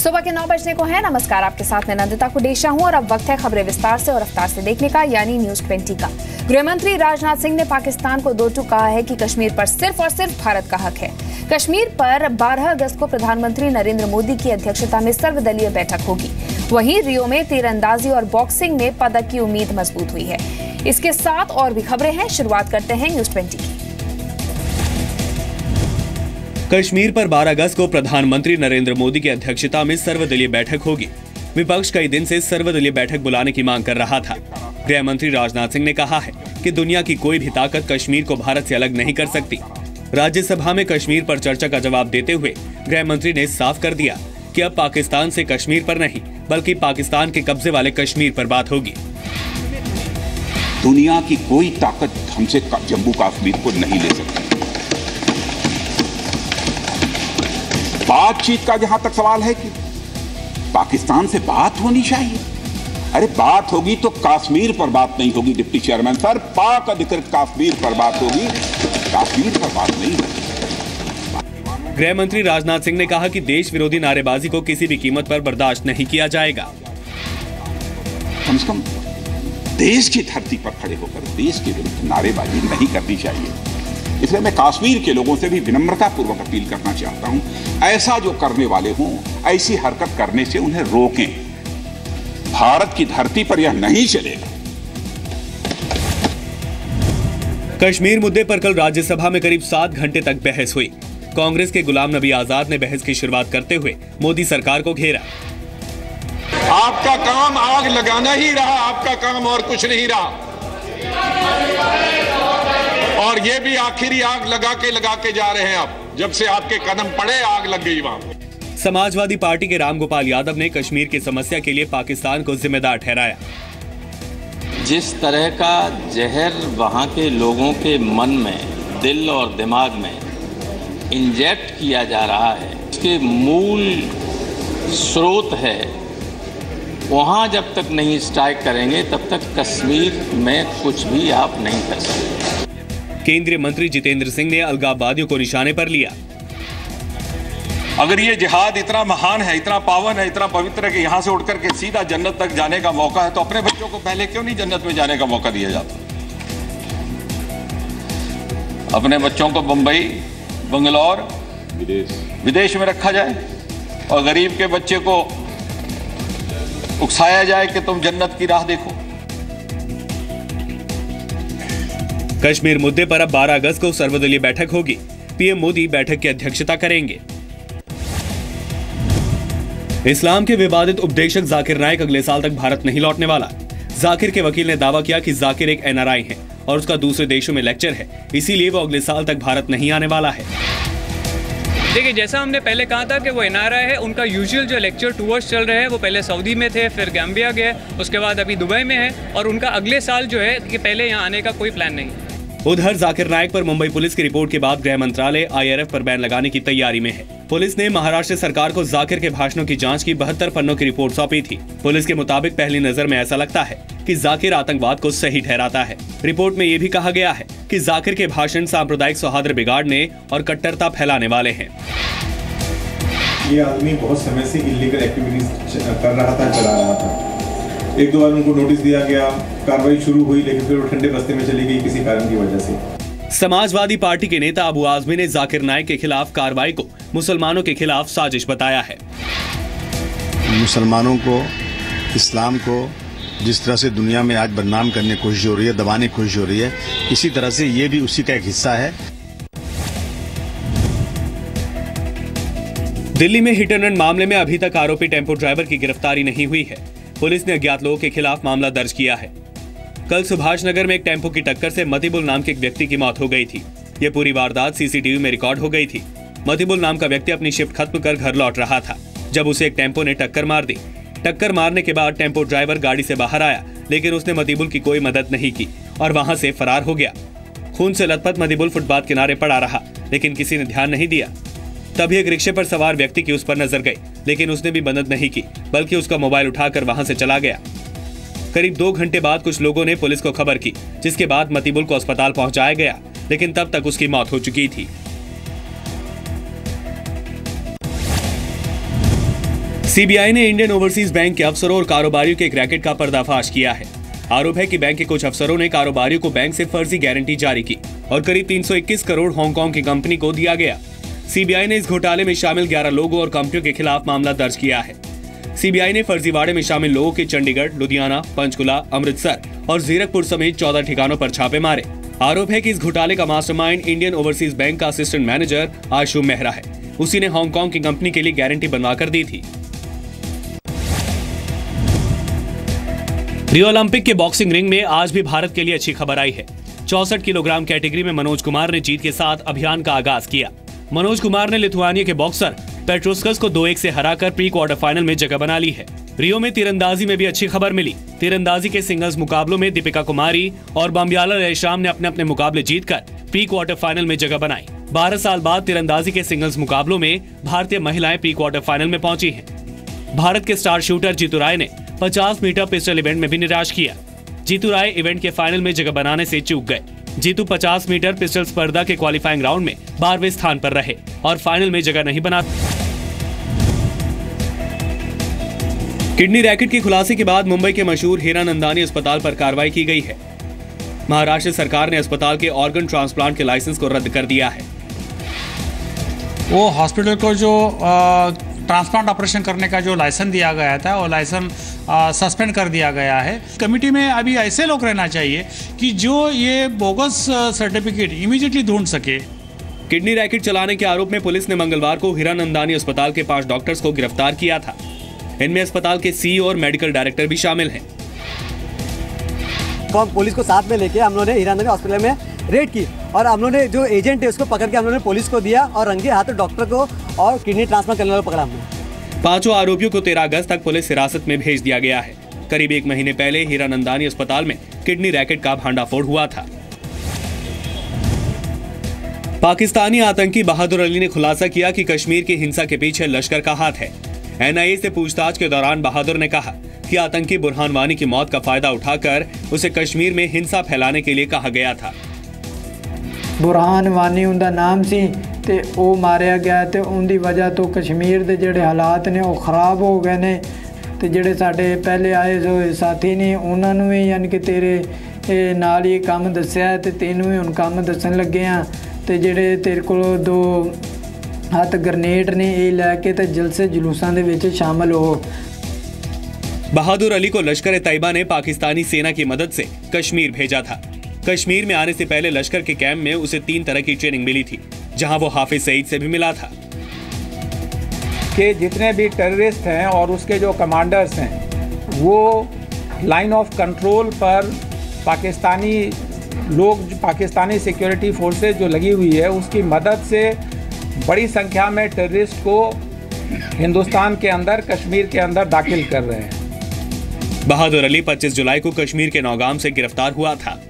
सुबह के 9 बजने को है। नमस्कार, आपके साथ मैं नंदिता कुडेशा हूं और अब वक्त है खबरें विस्तार से और रफ्तार से देखने का, यानी न्यूज 20 का। गृहमंत्री राजनाथ सिंह ने पाकिस्तान को दो टूक कहा है कि कश्मीर पर सिर्फ और सिर्फ भारत का हक है। कश्मीर पर 12 अगस्त को प्रधानमंत्री नरेंद्र मोदी की अध्यक्षता में सर्वदलीय बैठक होगी। वहीं रियो में तीरंदाजी और बॉक्सिंग में पदक की उम्मीद मजबूत हुई है। इसके साथ और भी खबरें हैं। शुरुआत करते हैं न्यूज 20 की। कश्मीर पर 12 अगस्त को प्रधानमंत्री नरेंद्र मोदी की अध्यक्षता में सर्वदलीय बैठक होगी। विपक्ष कई दिन से सर्वदलीय बैठक बुलाने की मांग कर रहा था। गृह मंत्री राजनाथ सिंह ने कहा है कि दुनिया की कोई भी ताकत कश्मीर को भारत से अलग नहीं कर सकती। राज्यसभा में कश्मीर पर चर्चा का जवाब देते हुए गृह मंत्री ने साफ कर दिया कि अब पाकिस्तान से कश्मीर पर नहीं, बल्कि पाकिस्तान के कब्जे वाले कश्मीर पर बात होगी। दुनिया की कोई ताकत हमसे जम्मू कश्मीर को नहीं ले सकती। बातचीत का जहां तक सवाल है कि पाकिस्तान से बात होनी चाहिए। अरे बात होगी तो कश्मीर पर बात नहीं होगी डिप्टी चेयरमैन सर, पाक अधिकृत कश्मीर पर बात होगी, कश्मीर पर बात नहीं होगी। गृह मंत्री राजनाथ सिंह ने कहा कि देश विरोधी नारेबाजी को किसी भी कीमत पर बर्दाश्त नहीं किया जाएगा। कम से कम देश की धरती पर खड़े होकर देश के विरुद्ध नारेबाजी नहीं करनी चाहिए। इसलिए मैं कश्मीर के लोगों से भी विनम्रता पूर्वक अपील करना चाहता हूं, ऐसा जो करने वाले हों ऐसी हरकत करने से उन्हें रोकें। भारत की धरती पर यह नहीं चलेगा। कश्मीर मुद्दे पर कल राज्यसभा में करीब 7 घंटे तक बहस हुई। कांग्रेस के गुलाम नबी आजाद ने बहस की शुरुआत करते हुए मोदी सरकार को घेरा। आपका काम आग लगाना ही रहा, आपका काम और कुछ नहीं रहा, और ये भी आखिरी आग लगा के जा रहे हैं। अब जब से आपके कदम पड़े आग लग गई वहां। समाजवादी पार्टी के रामगोपाल यादव ने कश्मीर की समस्या के लिए पाकिस्तान को जिम्मेदार ठहराया। जिस तरह का जहर वहां के लोगों के मन में, दिल और दिमाग में इंजेक्ट किया जा रहा है, इसके मूल स्रोत है, वहां जब तक नहीं स्ट्राइक करेंगे तब तक कश्मीर में कुछ भी आप नहीं कर सकते। केंद्रीय मंत्री जितेंद्र सिंह ने अलगाववादियों को निशाने पर लिया। अगर ये जिहाद इतना महान है, इतना पावन है, इतना पवित्र है कि यहां से उठकर के सीधा जन्नत तक जाने का मौका है, तो अपने बच्चों को पहले क्यों नहीं जन्नत में जाने का मौका दिया जाता? अपने बच्चों को बंबई, बंगलौर, विदेश में रखा जाए और गरीब के बच्चे को उकसाया जाए कि तुम जन्नत की राह देखो। कश्मीर मुद्दे पर अब 12 अगस्त को सर्वदलीय बैठक होगी। पीएम मोदी बैठक की अध्यक्षता करेंगे। इस्लाम के विवादित उपदेशक जाकिर नाइक अगले साल तक भारत नहीं लौटने वाला। जाकिर के वकील ने दावा किया कि जाकिर एक एनआरआई है और उसका दूसरे देशों में लेक्चर है, इसीलिए वो अगले साल तक भारत नहीं आने वाला है। देखिए, जैसा हमने पहले कहा था कि वो एनआरआई है, उनका यूजुअल जो लेक्चर टूर्स चल रहे हैं वो पहले सऊदी में थे, फिर गैम्बिया गए, उसके बाद अभी दुबई में है, और उनका अगले साल जो है कि पहले यहाँ आने का कोई प्लान नहीं। उधर जाकिर नाइक पर मुंबई पुलिस की रिपोर्ट के बाद गृह मंत्रालय IRF पर बैन लगाने की तैयारी में है। पुलिस ने महाराष्ट्र सरकार को जाकिर के भाषणों की जांच की 72 पन्नों की रिपोर्ट सौंपी थी। पुलिस के मुताबिक पहली नजर में ऐसा लगता है कि जाकिर आतंकवाद को सही ठहराता है। रिपोर्ट में ये भी कहा गया है कि जाकिर के भाषण सांप्रदायिक सौहार्द बिगाड़ने और कट्टरता फैलाने वाले हैं। ये आदमी बहुत समय से इलीगल एक्टिविटीज कर रहा था, चला रहा था। एक दो बार उनको नोटिस दिया गया, कार्रवाई शुरू हुई, लेकिन फिर वो ठंडे रास्ते में चली गई किसी कारण की वजह से। समाजवादी पार्टी के नेता अबू आजमी ने जाकिर नाइक के खिलाफ कार्रवाई को मुसलमानों के खिलाफ साजिश बताया है। मुसलमानों को, इस्लाम को जिस तरह से दुनिया में आज बदनाम करने की कोशिश हो रही है, दबाने की कोशिश हो रही है, इसी तरह से ये भी उसी का एक हिस्सा है। दिल्ली में हिट एंड रन मामले में अभी तक आरोपी टेम्पो ड्राइवर की गिरफ्तारी नहीं हुई है। पुलिस ने अज्ञात लोगों के खिलाफ मामला दर्ज किया है। कल सुभाष नगर में एक टेम्पो की टक्कर से मतिबुल नाम के एक व्यक्ति की मौत हो गई थी। ये पूरी वारदात CCTV में रिकॉर्ड हो गई थी। मतिबुल नाम का व्यक्ति अपनी शिफ्ट खत्म कर घर लौट रहा था जब उसे एक टेम्पो ने टक्कर मार दी। टक्कर मारने के बाद टेम्पो ड्राइवर गाड़ी से बाहर आया, लेकिन उसने मतिबुल की कोई मदद नहीं की और वहां से फरार हो गया। खून से लथपथ मतिबुल फुटपाथ किनारे पड़ा रहा, लेकिन किसी ने ध्यान नहीं दिया। तभी एक रिक्शे पर सवार व्यक्ति की उस पर नजर गई, लेकिन उसने भी मदद नहीं की, बल्कि उसका मोबाइल उठाकर वहां से चला गया। करीब 2 घंटे बाद कुछ लोगों ने पुलिस को खबर की, जिसके बाद मतिबुल को अस्पताल पहुंचाया गया, लेकिन तब तक उसकी मौत हो चुकी थी। सीबीआई ने इंडियन ओवरसीज बैंक के अफसरों और कारोबारियों के एक रैकेट का पर्दाफाश किया है। आरोप है कि बैंक के कुछ अफसरों ने कारोबारियों को बैंक से फर्जी गारंटी जारी की और करीब 321 करोड़ हांगकांग की कंपनी को दिया गया। सीबीआई ने इस घोटाले में शामिल 11 लोगों और कंपनियों के खिलाफ मामला दर्ज किया है। सीबीआई ने फर्जीवाड़े में शामिल लोगों के चंडीगढ़, लुधियाना, पंचकुला, अमृतसर और जीरकपुर समेत 14 ठिकानों पर छापे मारे। आरोप है कि इस घोटाले का मास्टरमाइंड इंडियन ओवरसीज बैंक का असिस्टेंट मैनेजर आशु मेहरा है। उसी ने हांगकांग की कंपनी के लिए गारंटी बनवा कर दी थी। रियो ओलंपिक के बॉक्सिंग रिंग में आज भी भारत के लिए अच्छी खबर आई है। 64 किलोग्राम कैटेगरी में मनोज कुमार ने जीत के साथ अभियान का आगाज किया। मनोज कुमार ने लिथुआनिया के बॉक्सर पेट्रोस्कस को 2-1 से हराकर प्री क्वार्टर फाइनल में जगह बना ली है। रियो में तीरंदाजी में भी अच्छी खबर मिली। तीरंदाजी के सिंगल्स मुकाबलों में दीपिका कुमारी और बम्बियाला रेशाम ने अपने अपने मुकाबले जीतकर प्री क्वार्टर फाइनल में जगह बनाई। 12 साल बाद तीरंदाजी के सिंगल्स मुकाबलों में भारतीय महिलाएं प्री क्वार्टर फाइनल में पहुंची हैं। भारत के स्टार शूटर जीतू राय ने 50 मीटर पिस्टल इवेंट में भी निराश किया। जीतू राय इवेंट के फाइनल में जगह बनाने से चूक गए। जीतू 50 मीटर पिस्टल स्पर्धा के क्वालिफाइंग राउंड में 12वें स्थान पर रहे और फाइनल में जगह नहीं बना। किडनी रैकेट के खुलासे के बाद मुंबई के मशहूर हीरानंदानी अस्पताल पर कार्रवाई की गई है। महाराष्ट्र सरकार ने अस्पताल के ऑर्गन ट्रांसप्लांट के लाइसेंस को रद्द कर दिया है। वो हॉस्पिटल को जो ट्रांसप्लांट ऑपरेशन करने का जो लाइसेंस दिया गया था वो लाइसेंस सस्पेंड कर दिया गया है। कमेटी में अभी ऐसे लोग रहना चाहिए कि जो ये बोगस सर्टिफिकेट इमीडिएटली ढूंढ सके। किडनी रैकेट चलाने के आरोप में पुलिस ने मंगलवार को हीरानंदानी अस्पताल के 5 डॉक्टर्स को गिरफ्तार किया था। इनमें अस्पताल के सीईओ और मेडिकल डायरेक्टर भी शामिल हैं। पुलिस को साथ में लेके हम लोगों ने हीरानंदानी हॉस्पिटल में रेड की और हम लोगों ने जो एजेंट है उसको पकड़ के हम लोगों ने पुलिस को दिया और रंगे हाथों डॉक्टर को और किडनी ट्रांसप्लांट करने वालों को पकड़ा हमने। 5 आरोपियों को 13 अगस्त तक पुलिस हिरासत में भेज दिया गया है। करीब 1 महीने पहले हीरानंदानी अस्पताल में किडनी रैकेट का भांडाफोड़ हुआ था। पाकिस्तानी आतंकी बहादुर अली ने खुलासा किया कि कश्मीर की हिंसा के पीछे लश्कर का हाथ है। एनआईए से पूछताछ के दौरान बहादुर ने कहा कि आतंकी बुरहान वानी की मौत का फायदा उठाकर उसे कश्मीर में हिंसा फैलाने के लिए कहा गया था। बुरहान वानी उनका नाम सी ते वो मारिया गया ते उनकी वजह तो कश्मीर के जोड़े हालात ने वो खराब हो गए ने ते जोड़े साडे पहले आए जो साथी ने उन्होंने भी यानी कि तेरे नाल ही काम दस्या ते तेनू भी हुण काम दसन लगे हाँ ते जोड़े तेरे को 2 हाथ ग्रनेड ने ये लैके ते जलसे जुलूसां दे विच शामिल हो। बहादुर अली को लश्कर ए तैयबा ने पाकिस्तानी सेना की मदद से कश्मीर भेजा था। कश्मीर में आने से पहले लश्कर के कैंप में उसे 3 तरह की ट्रेनिंग मिली थी, जहां वो हाफिज सईद से भी मिला था। कि जितने भी टेररिस्ट हैं और उसके जो कमांडर्स हैं वो लाइन ऑफ कंट्रोल पर पाकिस्तानी लोग, पाकिस्तानी सिक्योरिटी फोर्सेस जो लगी हुई है उसकी मदद से बड़ी संख्या में टेररिस्ट को हिंदुस्तान के अंदर, कश्मीर के अंदर दाखिल कर रहे हैं। बहादुर अली 25 जुलाई को कश्मीर के नौगाम से गिरफ्तार हुआ था।